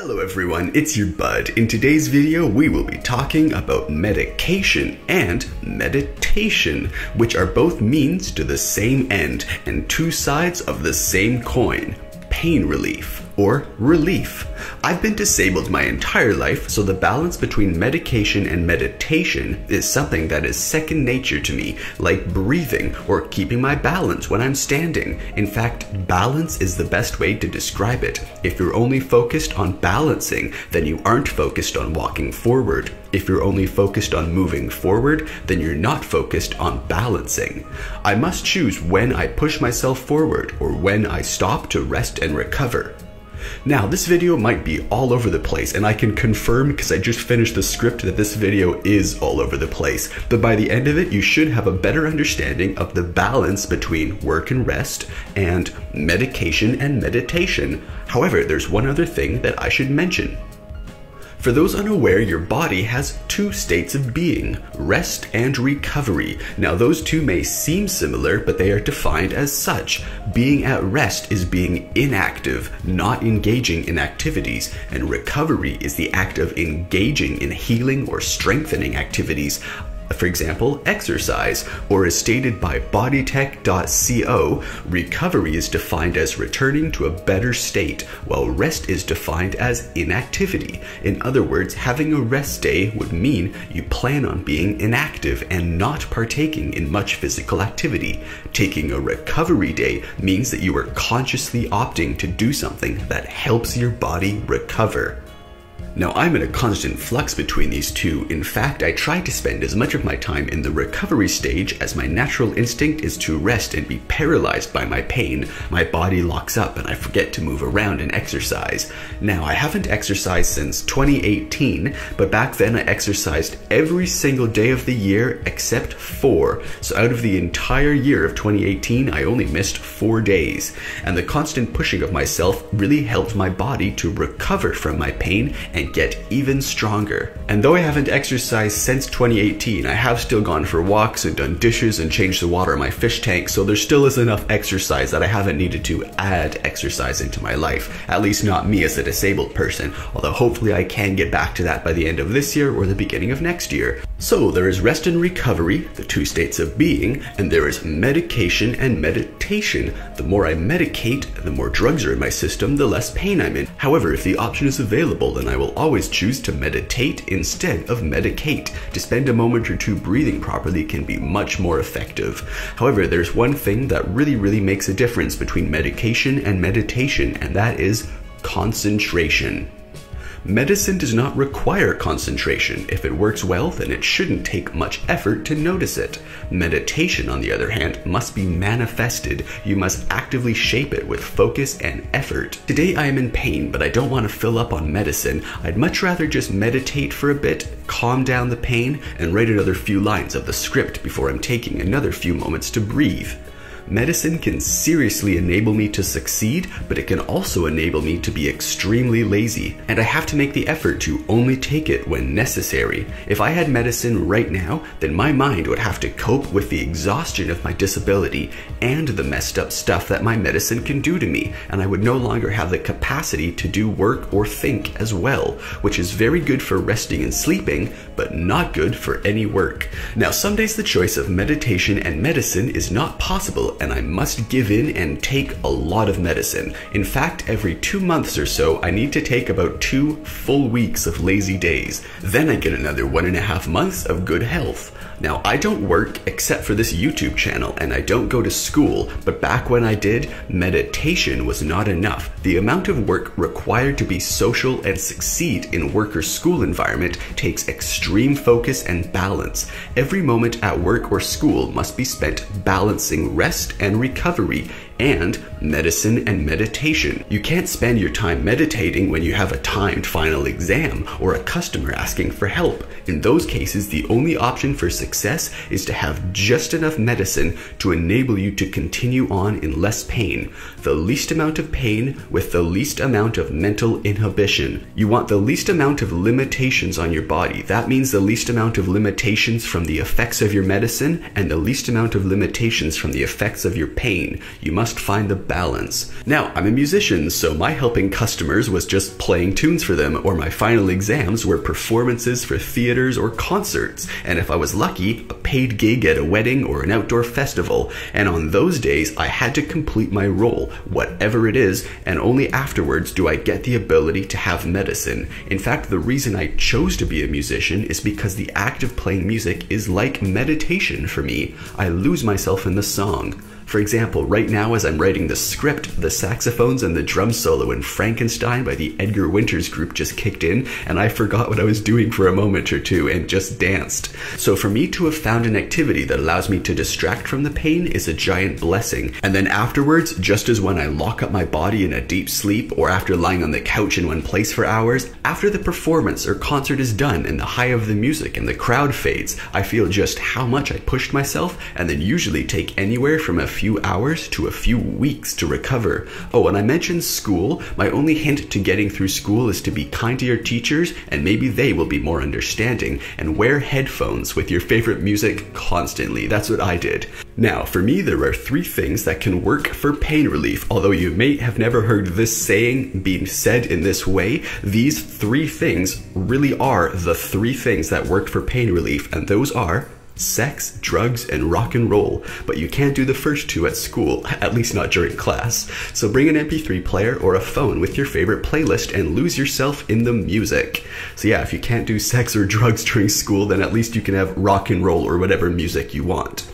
Hello everyone, it's your bud. In today's video, we will be talking about medication and meditation, which are both means to the same end and two sides of the same coin: pain relief or relief. I've been disabled my entire life, so the balance between medication and meditation is something that is second nature to me, like breathing or keeping my balance when I'm standing. In fact, balance is the best way to describe it. If you're only focused on balancing, then you aren't focused on walking forward. If you're only focused on moving forward, then you're not focused on balancing. I must choose when I push myself forward or when I stop to rest and recover. Now, this video might be all over the place, and I can confirm because I just finished the script that this video is all over the place, but by the end of it, you should have a better understanding of the balance between work and rest and medication and meditation. However, there's one other thing that I should mention. For those unaware, your body has two states of being, rest and recovery. Now, those two may seem similar, but they are defined as such. Being at rest is being inactive, not engaging in activities, and recovery is the act of engaging in healing or strengthening activities. For example, exercise, or as stated by bodytech.co, recovery is defined as returning to a better state, while rest is defined as inactivity. In other words, having a rest day would mean you plan on being inactive and not partaking in much physical activity. Taking a recovery day means that you are consciously opting to do something that helps your body recover. Now, I'm in a constant flux between these two. In fact, I try to spend as much of my time in the recovery stage as my natural instinct is to rest and be paralyzed by my pain. My body locks up and I forget to move around and exercise. Now, I haven't exercised since 2018, but back then I exercised every single day of the year except 4. So out of the entire year of 2018, I only missed 4 days. And the constant pushing of myself really helped my body to recover from my pain and get even stronger. And though I haven't exercised since 2018, I have still gone for walks and done dishes and changed the water in my fish tank, so there still is enough exercise that I haven't needed to add exercise into my life, at least not me as a disabled person, although hopefully I can get back to that by the end of this year or the beginning of next year. So there is rest and recovery, the two states of being, and there is medication and meditation. The more I medicate, the more drugs are in my system, the less pain I'm in. However, if the option is available, then I will always choose to meditate instead of medicate. To spend a moment or two breathing properly can be much more effective. However, there's one thing that really makes a difference between medication and meditation, and that is concentration. Medicine does not require concentration. If it works well, then it shouldn't take much effort to notice it. Meditation, on the other hand, must be manifested. You must actively shape it with focus and effort. Today I am in pain, but I don't want to fill up on medicine. I'd much rather just meditate for a bit, calm down the pain, and write another few lines of the script before I'm taking another few moments to breathe. Medicine can seriously enable me to succeed, but it can also enable me to be extremely lazy, and I have to make the effort to only take it when necessary. If I had medicine right now, then my mind would have to cope with the exhaustion of my disability and the messed up stuff that my medicine can do to me, and I would no longer have the capacity to do work or think as well, which is very good for resting and sleeping, but not good for any work. Now, some days the choice of meditation and medicine is not possible, and I must give in and take a lot of medicine. In fact, every 2 months or so, I need to take about 2 full weeks of lazy days. Then I get another 1.5 months of good health. Now, I don't work except for this YouTube channel, and I don't go to school, but back when I did, meditation was not enough. The amount of work required to be social and succeed in work or school environment takes extreme focus and balance. Every moment at work or school must be spent balancing rest and recovery, and medicine and meditation. You can't spend your time meditating when you have a timed final exam or a customer asking for help. In those cases, the only option for success is to have just enough medicine to enable you to continue on in less pain. The least amount of pain with the least amount of mental inhibition. You want the least amount of limitations on your body. That means the least amount of limitations from the effects of your medicine and the least amount of limitations from the effects of your pain. You must must find the balance. Now, I'm a musician, so my helping customers was just playing tunes for them, or my final exams were performances for theaters or concerts, and if I was lucky, a paid gig at a wedding or an outdoor festival. And on those days, I had to complete my role, whatever it is, and only afterwards do I get the ability to have medicine. In fact, the reason I chose to be a musician is because the act of playing music is like meditation for me. I lose myself in the song. For example, right now as I'm writing the script, the saxophones and the drum solo in Frankenstein by the Edgar Winters group just kicked in, and I forgot what I was doing for a moment or two and just danced. So for me to have found an activity that allows me to distract from the pain is a giant blessing. And then afterwards, just as when I lock up my body in a deep sleep, or after lying on the couch in one place for hours, after the performance or concert is done and the high of the music and the crowd fades, I feel just how much I pushed myself, and then usually take anywhere from a few hours to a few weeks to recover. Oh, and I mentioned school. My only hint to getting through school is to be kind to your teachers, and maybe they will be more understanding, and wear headphones with your favorite music constantly. That's what I did. Now, for me, there are 3 things that can work for pain relief. Although you may have never heard this saying being said in this way, these 3 things really are the 3 things that work for pain relief, and those are sex, drugs, and rock and roll. But you can't do the first 2 at school, at least not during class. So bring an MP3 player or a phone with your favorite playlist and lose yourself in the music. So yeah, if you can't do sex or drugs during school, then at least you can have rock and roll or whatever music you want.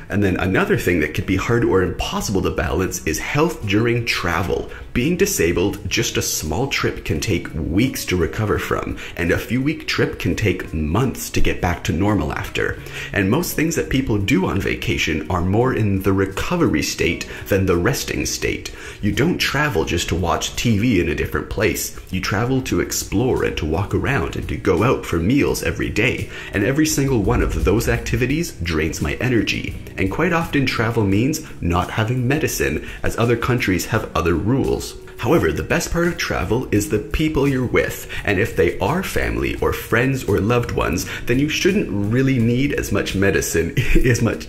And then another thing that could be hard or impossible to balance is health during travel. Being disabled, just a small trip can take weeks to recover from, and a few-week trip can take months to get back to normal after. And most things that people do on vacation are more in the recovery state than the resting state. You don't travel just to watch TV in a different place. You travel to explore and to walk around and to go out for meals every day. And every single one of those activities drains my energy. And quite often travel means not having medicine, as other countries have other rules. However, the best part of travel is the people you're with, and if they are family or friends or loved ones, then you shouldn't really need as much medicine,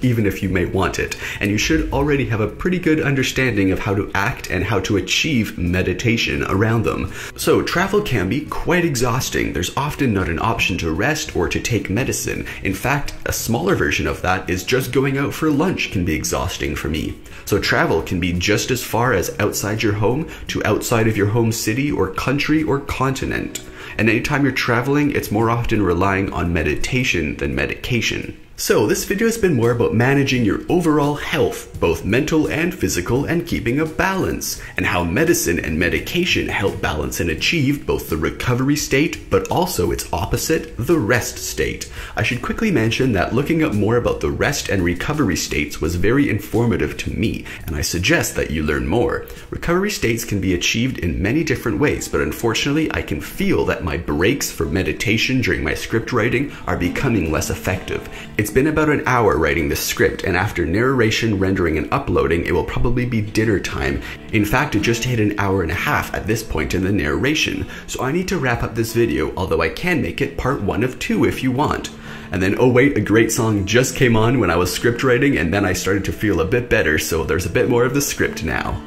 even if you may want it, and you should already have a pretty good understanding of how to act and how to achieve meditation around them. So travel can be quite exhausting. There's often not an option to rest or to take medicine. In fact, a smaller version of that is just going out for lunch can be exhausting for me. So travel can be just as far as outside your home to outside of your home city or country or continent. And anytime you're traveling, it's more often relying on meditation than medication. So this video has been more about managing your overall health, both mental and physical, and keeping a balance, and how medicine and medication help balance and achieve both the recovery state, but also its opposite, the rest state. I should quickly mention that looking up more about the rest and recovery states was very informative to me, and I suggest that you learn more. Recovery states can be achieved in many different ways, but unfortunately I can feel that my breaks for meditation during my script writing are becoming less effective. It's been about an hour writing this script, and after narration, rendering, and uploading, it will probably be dinner time. In fact, it just hit an hour and a half at this point in the narration, so I need to wrap up this video, although I can make it part 1 of 2 if you want. And then, oh wait, a great song just came on when I was script writing, and then I started to feel a bit better, so there's a bit more of the script now.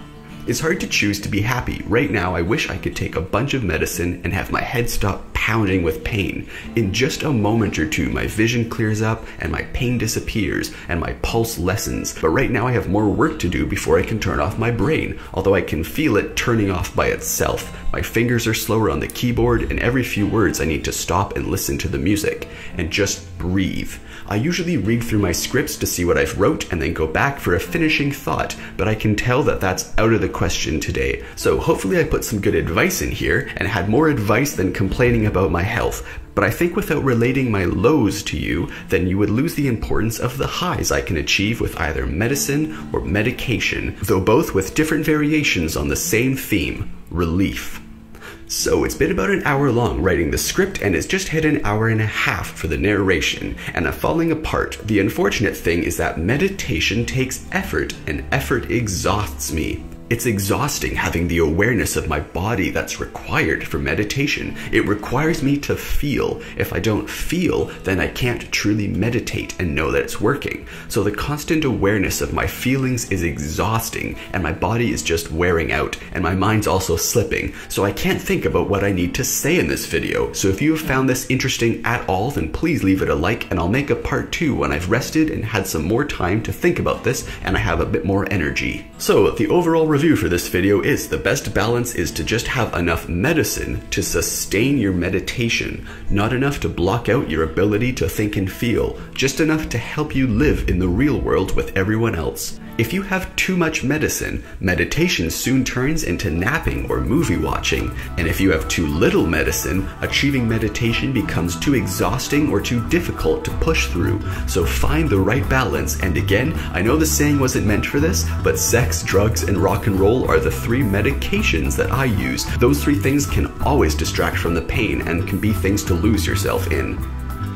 It's hard to choose to be happy. Right now, I wish I could take a bunch of medicine and have my head stop pounding with pain. In just a moment or 2, my vision clears up and my pain disappears and my pulse lessens. But right now I have more work to do before I can turn off my brain, although I can feel it turning off by itself. My fingers are slower on the keyboard, and every few words I need to stop and listen to the music and just breathe. I usually read through my scripts to see what I've wrote and then go back for a finishing thought, but I can tell that that's out of the question today. So hopefully I put some good advice in here and had more advice than complaining about my health. But I think without relating my lows to you, then you would lose the importance of the highs I can achieve with either medicine or medication, though both with different variations on the same theme, relief. So it's been about an hour long writing the script, and it's just hit an hour and a half for the narration, and I'm falling apart. The unfortunate thing is that meditation takes effort, and effort exhausts me. It's exhausting having the awareness of my body that's required for meditation. It requires me to feel. If I don't feel, then I can't truly meditate and know that it's working. So the constant awareness of my feelings is exhausting, and my body is just wearing out, and my mind's also slipping. So I can't think about what I need to say in this video. So if you have found this interesting at all, then please leave it a like, and I'll make a part 2 when I've rested and had some more time to think about this and I have a bit more energy. So the overall review for this video is the best balance is to just have enough medicine to sustain your meditation, not enough to block out your ability to think and feel, just enough to help you live in the real world with everyone else. If you have too much medicine, meditation soon turns into napping or movie watching. And if you have too little medicine, achieving meditation becomes too exhausting or too difficult to push through. So find the right balance. And again, I know the saying wasn't meant for this, but sex, drugs, and rock and roll are the 3 medications that I use. Those 3 things can always distract from the pain and can be things to lose yourself in.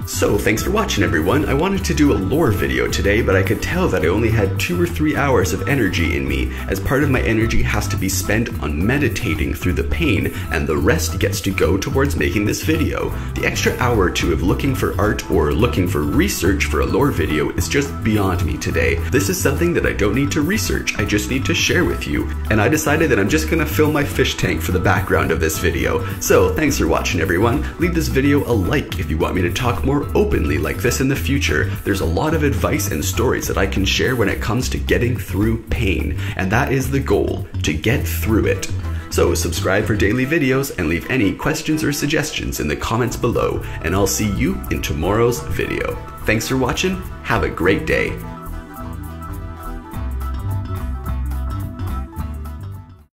So thanks for watching, everyone. I wanted to do a lore video today, but I could tell that I only had 2 or 3 hours of energy in me, as part of my energy has to be spent on meditating through the pain, and the rest gets to go towards making this video. The extra hour or 2 of looking for art or looking for research for a lore video is just beyond me today. This is something that I don't need to research, I just need to share with you. And I decided that I'm just gonna fill my fish tank for the background of this video. So thanks for watching, everyone. Leave this video a like if you want me to talk more openly like this in the future. There's a lot of advice and stories that I can share when it comes to getting through pain, and that is the goal, to get through it. So subscribe for daily videos and leave any questions or suggestions in the comments below, and I'll see you in tomorrow's video. Thanks for watching, have a great day.